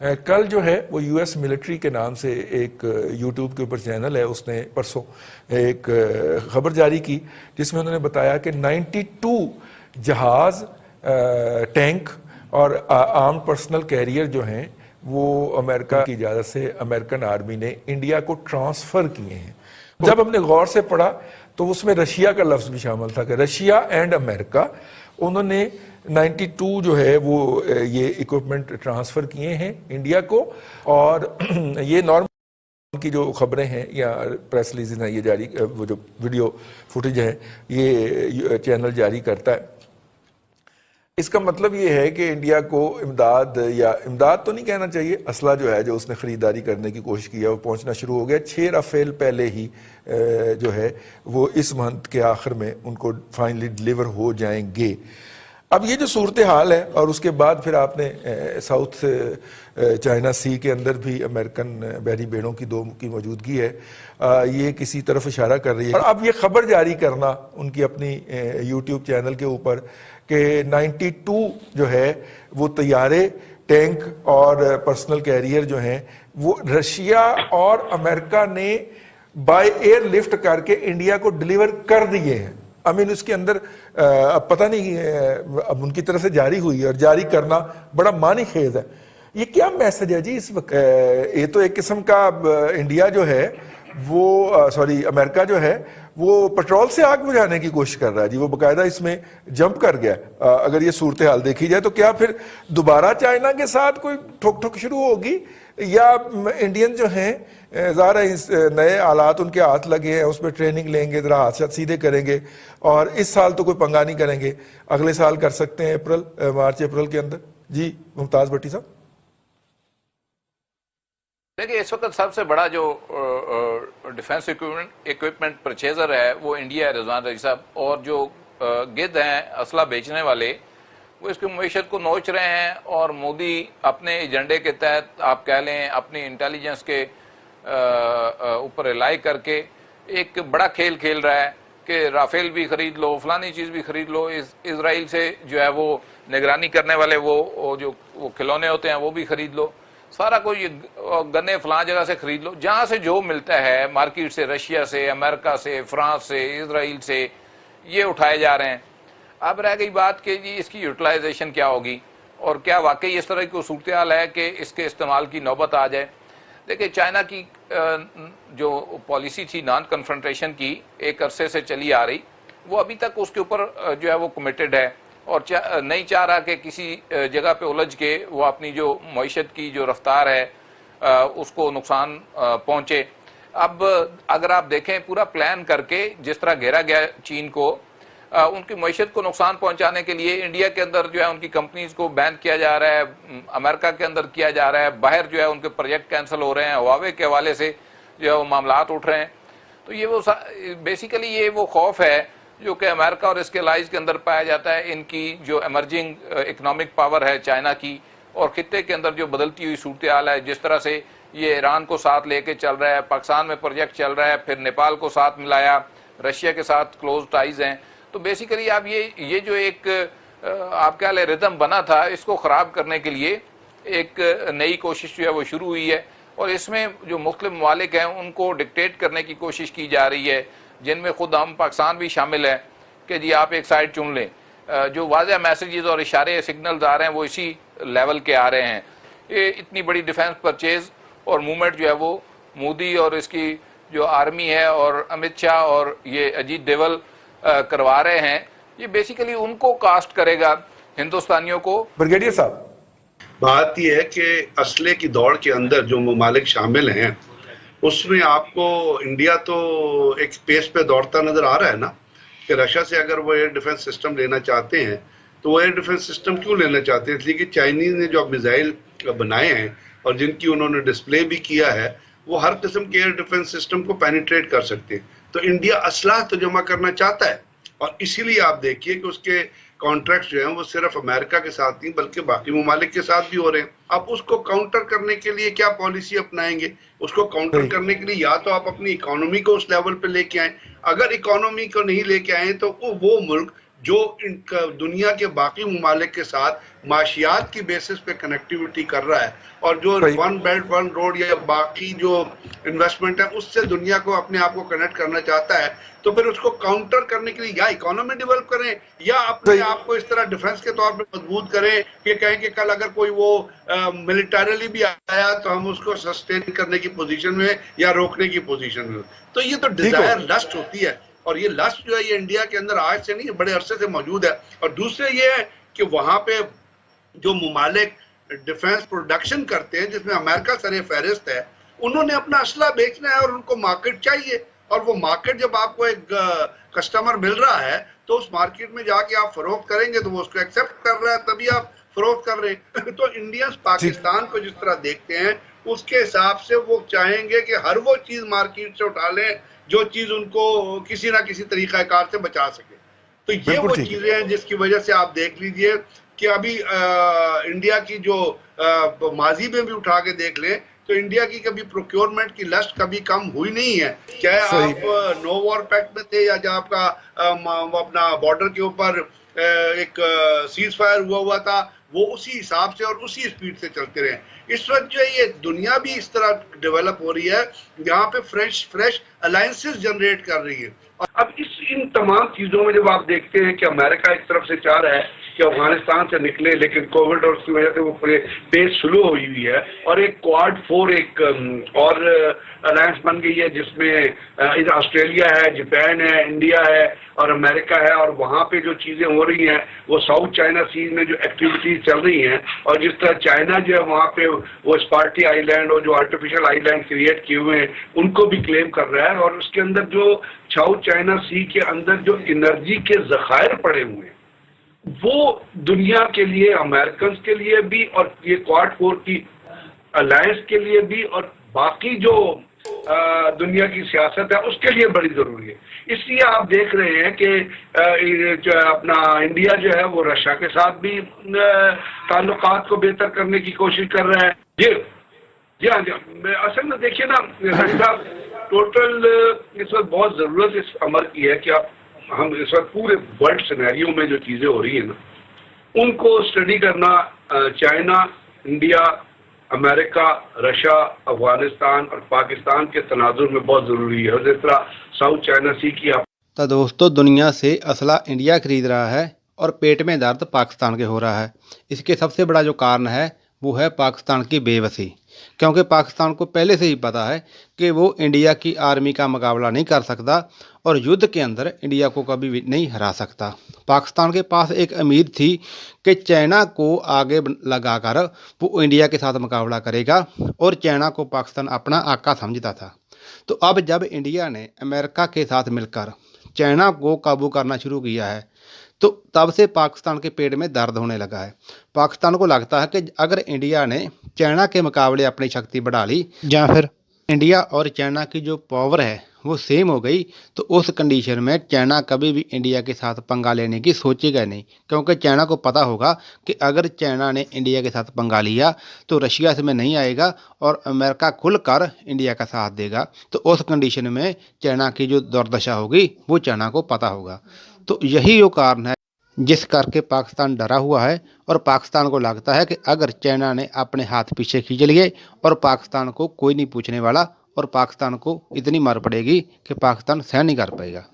कल जो है वो यूएस मिलिट्री के नाम से एक यूट्यूब के ऊपर चैनल है, उसने परसों एक खबर जारी की जिसमें उन्होंने बताया कि 92 जहाज़, टैंक और आर्म्ड पर्सनल कैरियर जो हैं वो अमेरिका की इजाज़त से अमेरिकन आर्मी ने इंडिया को ट्रांसफ़र किए हैं। जब हमने गौर से पढ़ा तो उसमें रशिया का लफ्ज़ भी शामिल था कि रशिया एंड अमेरिका, उन्होंने 92 जो है वो ये इक्विपमेंट ट्रांसफ़र किए हैं इंडिया को। और ये नॉर्मल की जो खबरें हैं या प्रेस रिलीज हैं, ये जारी, वो जो वीडियो फुटेज है ये चैनल जारी करता है। इसका मतलब ये है कि इंडिया को इमदाद, या इमदाद तो नहीं कहना चाहिए, असला जो है जो उसने ख़रीदारी करने की कोशिश की है वो पहुंचना शुरू हो गया। 6 राफेल पहले ही जो है वो इस मंथ के आखिर में उनको फाइनली डिलीवर हो जाएंगे। अब ये जो सूरत हाल है, और उसके बाद फिर आपने साउथ चाइना सी के अंदर भी अमेरिकन बहरी बेड़ों की 2 की मौजूदगी है, ये किसी तरफ इशारा कर रही है। और अब ये खबर जारी करना उनकी अपनी यूट्यूब चैनल के ऊपर कि 92 जो है वो तैयारे, टैंक और पर्सनल कैरियर जो हैं वो रशिया और अमेरिका ने बाय एयर लिफ्ट करके इंडिया को डिलीवर कर दिए हैं। आई मीन उसके अंदर अब पता नहीं अब उनकी तरफ से जारी हुई है, और जारी करना बड़ा मानी खेज है। ये क्या मैसेज है जी इस वक्त? ये तो एक किस्म का इंडिया जो है वो सॉरी अमेरिका जो है वो पेट्रोल से आग बुझाने की कोशिश कर रहा है जी। वो बाकायदा इसमें जंप कर गया। अगर ये सूरत हाल देखी जाए तो क्या फिर दोबारा चाइना के साथ कोई ठोक ठोक शुरू होगी, या इंडियन जो हैं ज़ाहिर है इस नए आलात उनके हाथ लगे हैं, उसमें ट्रेनिंग लेंगे, ज़रा हाथ सीधे करेंगे, और इस साल तो कोई पंगा नहीं करेंगे, अगले साल कर सकते हैं मार्च अप्रैल के अंदर। जी मुमताज़ भट्टी साहब। देखिए, इस वक्त सबसे बड़ा जो डिफेंस इक्विपमेंट परचेजर है वो इंडिया है, रिजवान रईस साहब। और जो गिद्ध हैं असला बेचने वाले, वो इसकी मईशत को नोच रहे हैं। और मोदी अपने एजेंडे के तहत, आप कह लें अपनी इंटेलिजेंस के ऊपर रिलाई करके एक बड़ा खेल खेल रहा है कि राफेल भी खरीद लो, फलानी चीज़ भी खरीद लो, इसराइल से जो है वो निगरानी करने वाले वो जो वो खिलौने होते हैं वो भी खरीद लो, सारा कुछ गन्ने फलां जगह से खरीद लो, जहाँ से जो मिलता है मार्केट से, रशिया से, अमेरिका से, फ्रांस से, इसराइल से, ये उठाए जा रहे हैं। अब रह गई बात कि जी इसकी यूटिलाइजेशन क्या होगी, और क्या वाकई इस तरह की सूरत हाल है कि इसके इस्तेमाल की नौबत आ जाए। देखिए, चाइना की जो पॉलिसी थी नॉन कन्फ्रंटेशन की, एक अरसे से चली आ रही, वो अभी तक उसके ऊपर जो है वो कमिटेड है, और नहीं चाह रहा कि किसी जगह पे उलझ के वो अपनी जो मईशत की जो रफ्तार है उसको नुकसान पहुँचे। अब अगर आप देखें पूरा प्लान करके जिस तरह घेरा गया चीन को, उनकी मईशत को नुकसान पहुंचाने के लिए इंडिया के अंदर जो है उनकी कंपनीज को बैन किया जा रहा है, अमेरिका के अंदर किया जा रहा है, बाहर जो है उनके प्रोजेक्ट कैंसिल हो रहे हैं, हुआवे के हवाले से जो है वो मामलात उठ रहे हैं। तो ये वो बेसिकली ये वो खौफ है जो कि अमेरिका और इसके लाइज के अंदर पाया जाता है। इनकी जो एमर्जिंग इकोनॉमिक पावर है चाइना की, और खित्ते के अंदर जो बदलती हुई सूरत हाल है, जिस तरह से ये ईरान को साथ लेके चल रहा है, पाकिस्तान में प्रोजेक्ट चल रहा है, फिर नेपाल को साथ मिलाया, रशिया के साथ क्लोज टाइज हैं। तो बेसिकली आप ये जो एक आप क्या ले रिदम बना था, इसको ख़राब करने के लिए एक नई कोशिश जो है वो शुरू हुई है। और इसमें जो मुख्तलिफ ममालिक हैं उनको डिक्टेट करने की कोशिश की जा रही है, जिनमें खुद हम पाकिस्तान भी शामिल है कि जी आप एक साइड चुन लें। जो वाज़ेह मैसेजेस और इशारे सिग्नल्स आ रहे हैं वो इसी लेवल के आ रहे हैं। ये इतनी बड़ी डिफेंस परचेज और मूवमेंट जो है वो मोदी और इसकी जो आर्मी है और अमित शाह और ये अजीत डोभाल करवा रहे हैं, ये बेसिकली उनको कास्ट करेगा, हिंदुस्तानियों को। ब्रिगेडियर साहब, बात यह है कि असले की दौड़ के अंदर जो ममालिक शामिल हैं उसमें आपको इंडिया तो एक पेस पे दौड़ता नजर आ रहा है ना, कि रशिया से अगर वो एयर डिफेंस सिस्टम लेना चाहते हैं तो वो एयर डिफेंस सिस्टम क्यों लेना चाहते हैं? इसलिए कि चाइनीज ने जो मिसाइल बनाए हैं और जिनकी उन्होंने डिस्प्ले भी किया है, वो हर किस्म के एयर डिफेंस सिस्टम को पेनिट्रेट कर सकते हैं। तो इंडिया असलाह तो जमा करना चाहता है, और इसीलिए आप देखिए कि उसके कॉन्ट्रैक्ट जो हैं वो सिर्फ अमेरिका के साथ नहीं बल्कि बाकी ममालिक के साथ भी हो रहे हैं। अब उसको काउंटर करने के लिए क्या पॉलिसी अपनाएंगे? उसको काउंटर करने के लिए या तो आप अपनी इकोनॉमी को उस लेवल पे लेके आए, अगर इकोनॉमी को नहीं लेके आए तो वो मुल्क जो दुनिया के बाकी ममालिक के साथ माशियात की बेसिस पे कनेक्टिविटी कर रहा है, और जो भाई वन बेल्ट वन रोड या बाकी जो इन्वेस्टमेंट है उससे दुनिया को अपने आप को कनेक्ट करना चाहता है, तो फिर उसको काउंटर करने के लिए या इकोनॉमी डेवलप करें या अपने भाई आप को इस तरह डिफेंस के तौर पे मजबूत करें कि कहें कि कल अगर कोई वो मिलिटरीली भी आया तो हम उसको सस्टेन करने की पोजीशन में या रोकने की पोजीशन में। तो ये तो ठीक हो डिजायर लस्ट होती है, और ये लस्ट जो है ये इंडिया के अंदर आज से नहीं बड़े अरसे से मौजूद है। और दूसरे ये है कि वहां पे जो ममालिक डिफेंस प्रोडक्शन करते हैं जिसमें अमेरिका सरे फहरिस्त है, उन्होंने अपना असला बेचना है और उनको मार्केट चाहिए, और वो मार्केट जब आपको एक कस्टमर मिल रहा है तो उस मार्केट में जाके आप फरोख्त करेंगे तो वो उसको एक्सेप्ट कर रहा है, तभी आप फरोख्त कर रहे हैं। तो इंडियंस ठीक पाकिस्तान को जिस तरह देखते हैं उसके हिसाब से वो चाहेंगे कि हर वो चीज मार्केट से उठा लें जो चीज उनको किसी ना किसी तरीकाकार से बचा सके। तो ये बिल्कुल वो ठीक है। चीजें हैं जिसकी वजह से आप देख लीजिए कि अभी इंडिया की जो माजी में भी उठा के देख लें तो इंडिया की कभी प्रोक्योरमेंट की लिस्ट कभी कम हुई नहीं है, चाहे सही आप नो वॉर पैक्ट में थे या जब आपका अपना बॉर्डर के ऊपर एक सीज फायर हुआ था, वो उसी हिसाब से और उसी स्पीड से चलते रहे। इस वक्त जो है ये दुनिया भी इस तरह डेवलप हो रही है, यहाँ पे फ्रेश अलायंसेस जनरेट कर रही है। अब इन तमाम चीजों में जब आप देखते हैं कि अमेरिका एक तरफ से चाह रहा है कि अफगानिस्तान से निकले, लेकिन कोविड और उसकी वजह से वो पूरे पेस स्लो हुई हुई है, और एक क्वाड 4 एक और अलायंस बन गई है जिसमें इधर ऑस्ट्रेलिया है, जापान है, इंडिया है और अमेरिका है, और वहाँ पे जो चीजें हो रही हैं वो साउथ चाइना सी में जो एक्टिविटीज चल रही हैं, और जिस तरह चाइना जो है वहाँ पे वो स्पार्टी आइलैंड और जो आर्टिफिशियल आइलैंड क्रिएट किए हुए हैं उनको भी क्लेम कर रहा है, और उसके अंदर जो साउथ चाइना सी के अंदर जो एनर्जी के जखायर पड़े हुए हैं वो दुनिया के लिए, अमेरिकन के लिए भी और ये क्वाड 4 की अलायंस के लिए भी और बाकी जो दुनिया की सियासत है उसके लिए बड़ी जरूरी है। इसलिए आप देख रहे हैं कि जो अपना इंडिया जो है वो रशिया के साथ भी ताल्लुकात को बेहतर करने की कोशिश कर रहा है। जी हाँ, असल में देखिए ना साहब, टोटल इस वक्त बहुत जरूरत इस अमर की है कि आप हम इस वक्त पूरे वर्ल्ड सिनेरियो में जो चीजें हो रही है ना उनको स्टडी करना China, India, America, Russia, Afghanistan और पाकिस्तान के तनाजुर में बहुत ज़रूरी है। और जिस तरह साउथ चाइना सी की तो दोस्तों, दुनिया से असला इंडिया खरीद रहा है और पेट में दर्द पाकिस्तान के हो रहा है। इसके सबसे बड़ा जो कारण है वो है पाकिस्तान की बेबसी, क्योंकि पाकिस्तान को पहले से ही पता है कि वो इंडिया की आर्मी का मुकाबला नहीं कर सकता और युद्ध के अंदर इंडिया को कभी भी नहीं हरा सकता। पाकिस्तान के पास एक उम्मीद थी कि चाइना को आगे लगाकर वो इंडिया के साथ मुकाबला करेगा और चाइना को पाकिस्तान अपना आका समझता था। तो अब जब इंडिया ने अमेरिका के साथ मिलकर चाइना को काबू करना शुरू किया है तो तब से पाकिस्तान के पेट में दर्द होने लगा है। पाकिस्तान को लगता है कि अगर इंडिया ने चाइना के मुकाबले अपनी शक्ति बढ़ा ली या फिर इंडिया और चाइना की जो पावर है वो सेम हो गई तो उस कंडीशन में चाइना कभी भी इंडिया के साथ पंगा लेने की सोचेगा नहीं, क्योंकि चाइना को पता होगा कि अगर चाइना ने इंडिया के साथ पंगा लिया तो रशिया इसमें नहीं आएगा और अमेरिका खुलकर इंडिया का साथ देगा। तो उस कंडीशन में चाइना की जो दुर्दशा होगी वो चाइना को पता होगा। तो यही वो कारण है जिस करके पाकिस्तान डरा हुआ है और पाकिस्तान को लगता है कि अगर चाइना ने अपने हाथ पीछे खींच लिए और पाकिस्तान को कोई नहीं पूछने वाला और पाकिस्तान को इतनी मार पड़ेगी कि पाकिस्तान सहन नहीं कर पाएगा।